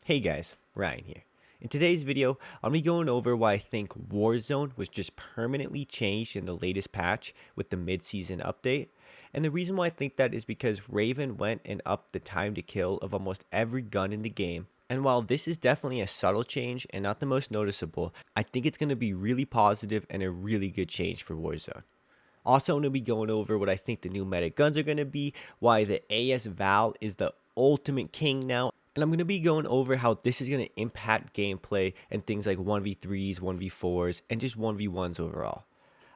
Hey guys, Ryan here. In today's video, I'll be going over why I think Warzone was just permanently changed in the latest patch with the mid-season update. And the reason why I think that is because Raven went and upped the time to kill of almost every gun in the game. And while this is definitely a subtle change and not the most noticeable, I think it's going to be really positive and a really good change for Warzone. Also, I'm going to be going over what I think the new meta guns are going to be, why the AS Val is the ultimate king now, and I'm going to be going over how this is going to impact gameplay and things like 1v3s, 1v4s, and just 1v1s overall.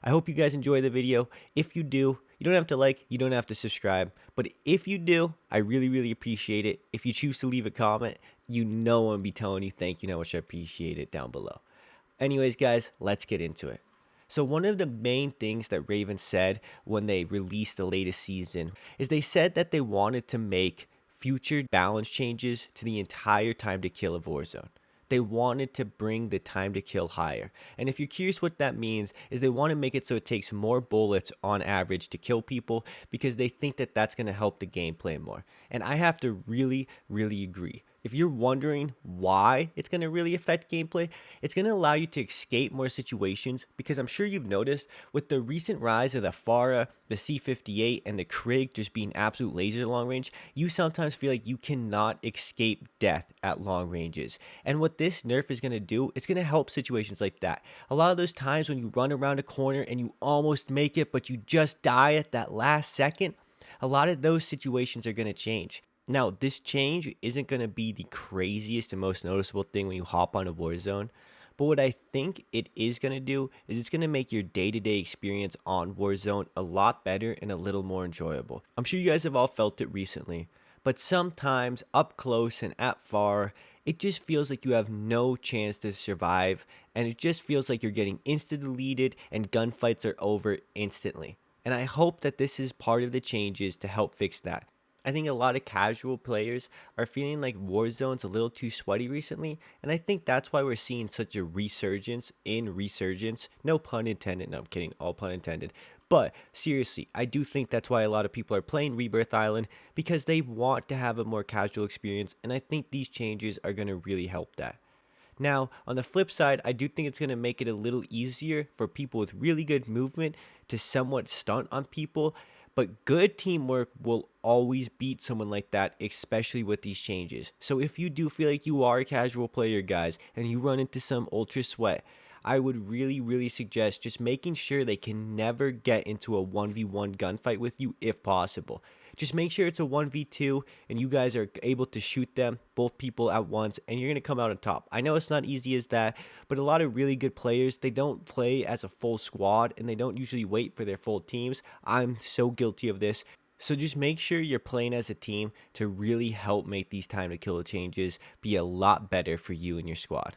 I hope you guys enjoy the video. If you do, you don't have to like, you don't have to subscribe, but if you do, I really appreciate it. If you choose to leave a comment, you know I'm going to be telling you thank you how much I appreciate it down below. Anyways, guys, let's get into it. So one of the main things that Raven said when they released the latest season is they said that they wanted to make future balance changes to the entire time to kill of Warzone. They wanted to bring the time to kill higher. And if you're curious what that means, is they want to make it so it takes more bullets on average to kill people because they think that that's going to help the gameplay more. And I have to really agree. If you're wondering why it's going to really affect gameplay, it's going to allow you to escape more situations because I'm sure you've noticed with the recent rise of the Farah, the C58, and the Krig just being absolute lasers at long range, you sometimes feel like you cannot escape death at long ranges. And what this nerf is going to do, it's going to help situations like that. A lot of those times when you run around a corner and you almost make it, but you just die at that last second, a lot of those situations are going to change. Now, this change isn't going to be the craziest and most noticeable thing when you hop on a Warzone, but what I think it is going to do is it's going to make your day-to-day experience on Warzone a lot better and a little more enjoyable. I'm sure you guys have all felt it recently, but sometimes up close and at far, it just feels like you have no chance to survive, and it just feels like you're getting insta-deleted and gunfights are over instantly. And I hope that this is part of the changes to help fix that. I think a lot of casual players are feeling like Warzone's a little too sweaty recently, and I think that's why we're seeing such a resurgence in resurgence. No pun intended. No, I'm kidding. All pun intended. But seriously, I do think that's why a lot of people are playing Rebirth Island because they want to have a more casual experience, and I think these changes are going to really help that. Now, on the flip side, I do think it's going to make it a little easier for people with really good movement to somewhat stunt on people, but good teamwork will always beat someone like that, especially with these changes. So if you do feel like you are a casual player, guys, and you run into some ultra sweat, I would really suggest just making sure they can never get into a 1v1 gunfight with you if possible. Just make sure it's a 1v2 and you guys are able to shoot them, both people at once, and you're going to come out on top. I know it's not easy as that, but a lot of really good players, they don't play as a full squad and they don't usually wait for their full teams. I'm so guilty of this. So just make sure you're playing as a team to really help make these time to kill changes be a lot better for you and your squad.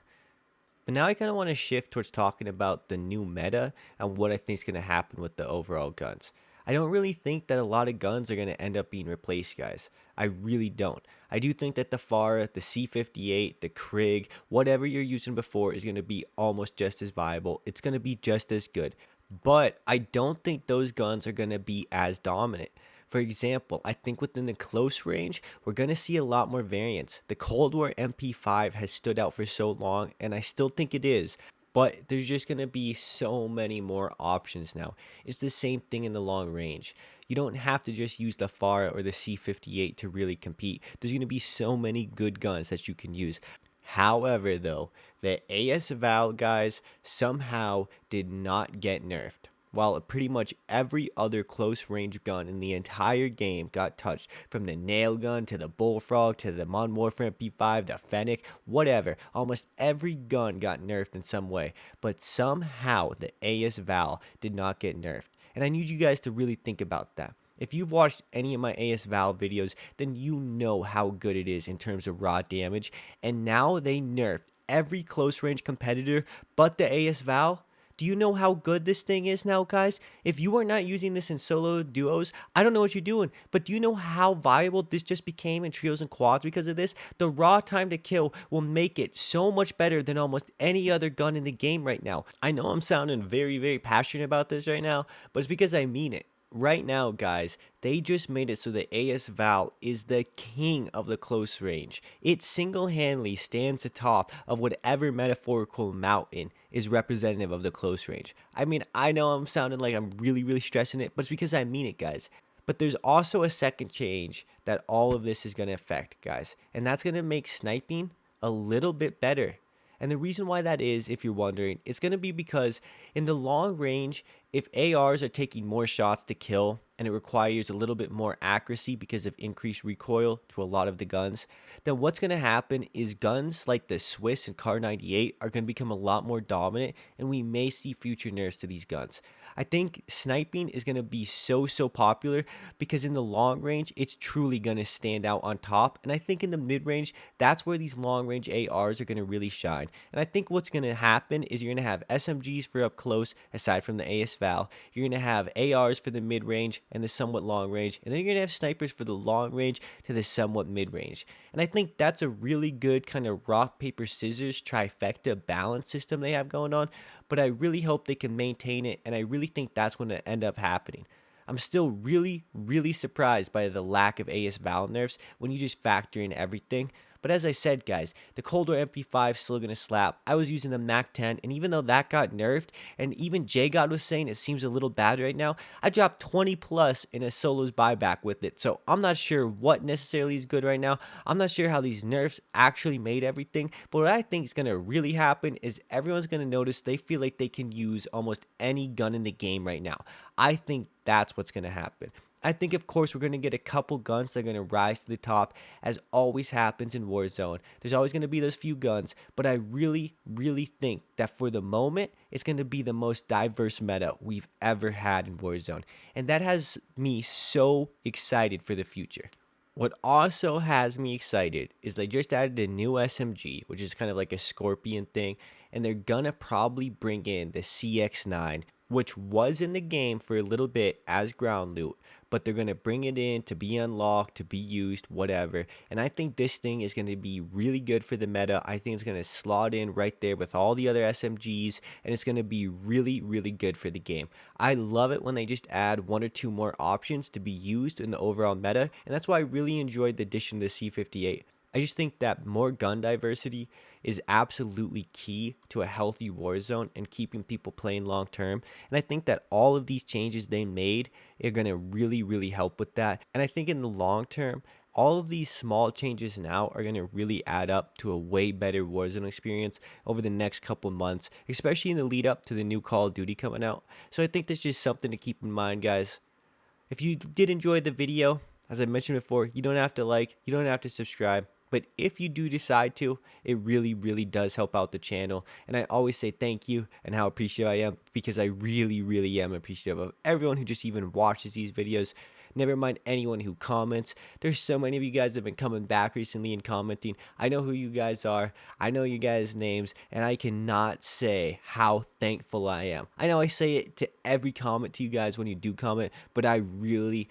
But now I kind of want to shift towards talking about the new meta and what I think is going to happen with the overall guns. I don't really think that a lot of guns are going to end up being replaced, guys. I really don't. I do think that the Farah, the C58, the Krig, whatever you're using before is going to be almost just as viable. It's going to be just as good. But I don't think those guns are going to be as dominant. For example, I think within the close range, we're going to see a lot more variants. The Cold War MP5 has stood out for so long, and I still think it is. But there's just going to be so many more options now. It's the same thing in the long range. You don't have to just use the FARA or the C58 to really compete. There's going to be so many good guns that you can use. However, though, the AS Val guys somehow did not get nerfed, while pretty much every other close range gun in the entire game got touched, from the nail gun to the bullfrog to the Modern Warfare MP5, the Fennec, whatever. Almost every gun got nerfed in some way, but somehow the AS Val did not get nerfed. And I need you guys to really think about that. If you've watched any of my AS Val videos, then you know how good it is in terms of raw damage, and now they nerfed every close range competitor but the AS Val. Do you know how good this thing is now, guys? If you are not using this in solo duos, I don't know what you're doing. But do you know how viable this just became in trios and quads because of this? The raw time to kill will make it so much better than almost any other gun in the game right now. I know I'm sounding very passionate about this right now, but it's because I mean it. right now, guys, they just made it so the AS Val is the king of the close range. It single-handedly stands atop of whatever metaphorical mountain is representative of the close range. I mean, I know I'm sounding like I'm really stressing it, but it's because I mean it, guys. But there's also a second change that all of this is going to affect, guys, and that's going to make sniping a little bit better. And the reason why that is, if you're wondering, it's going to be because in the long range, if ARs are taking more shots to kill and it requires a little bit more accuracy because of increased recoil to a lot of the guns, then what's going to happen is guns like the Swiss and Kar 98 are going to become a lot more dominant, and we may see future nerfs to these guns. I think sniping is going to be so popular because in the long range, it's truly going to stand out on top. And I think in the mid range, that's where these long range ARs are going to really shine. And I think what's going to happen is you're going to have SMGs for up close, aside from the AS Val. You're going to have ARs for the mid range and the somewhat long range. And then you're going to have snipers for the long range to the somewhat mid range. And I think that's a really good kind of rock, paper, scissors trifecta balance system they have going on. But I really hope they can maintain it, and I really think that's going to end up happening. I'm still really surprised by the lack of AS Val nerfs when you just factor in everything. But as I said, guys, the Cold War MP5 is still going to slap. I was using the Mac 10, and even though that got nerfed, and even J-God was saying it seems a little bad right now, I dropped 20 plus in a solos buyback with it. So I'm not sure what necessarily is good right now. I'm not sure how these nerfs actually made everything. But what I think is going to really happen is everyone's going to notice they feel like they can use almost any gun in the game right now. I think that's what's going to happen. I think, of course, we're going to get a couple guns that are going to rise to the top, as always happens in Warzone. There's always going to be those few guns, but I really think that for the moment, it's going to be the most diverse meta we've ever had in Warzone. And that has me so excited for the future. What also has me excited is they just added a new SMG, which is kind of like a Scorpion thing, and they're gonna probably bring in the CX-9, which was in the game for a little bit as ground loot, but they're gonna bring it in to be unlocked, to be used, whatever. And I think this thing is gonna be really good for the meta. I think it's gonna slot in right there with all the other SMGs, and it's gonna be really good for the game. I love it when they just add one or two more options to be used in the overall meta, and that's why I really enjoyed the addition to the C58. I just think that more gun diversity is absolutely key to a healthy Warzone and keeping people playing long term. And I think that all of these changes they made are going to really help with that. And I think in the long term, all of these small changes now are going to really add up to a way better Warzone experience over the next couple months, especially in the lead up to the new Call of Duty coming out. So I think that's just something to keep in mind, guys. If you did enjoy the video, as I mentioned before, you don't have to like, you don't have to subscribe. But if you do decide to, it really does help out the channel. And I always say thank you and how appreciative I am, because I really am appreciative of everyone who just even watches these videos. Never mind anyone who comments. There's so many of you guys that have been coming back recently and commenting. I know who you guys are. I know you guys' names. And I cannot say how thankful I am. I know I say it to every comment to you guys when you do comment, but I really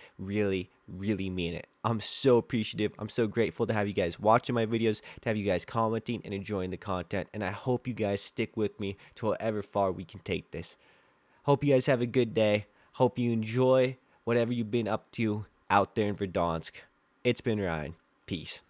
mean it. I'm so appreciative. I'm so grateful to have you guys watching my videos, to have you guys commenting and enjoying the content. And I hope you guys stick with me to however far we can take this. Hope you guys have a good day. Hope you enjoy whatever you've been up to out there in Verdansk. It's been Ryan. Peace.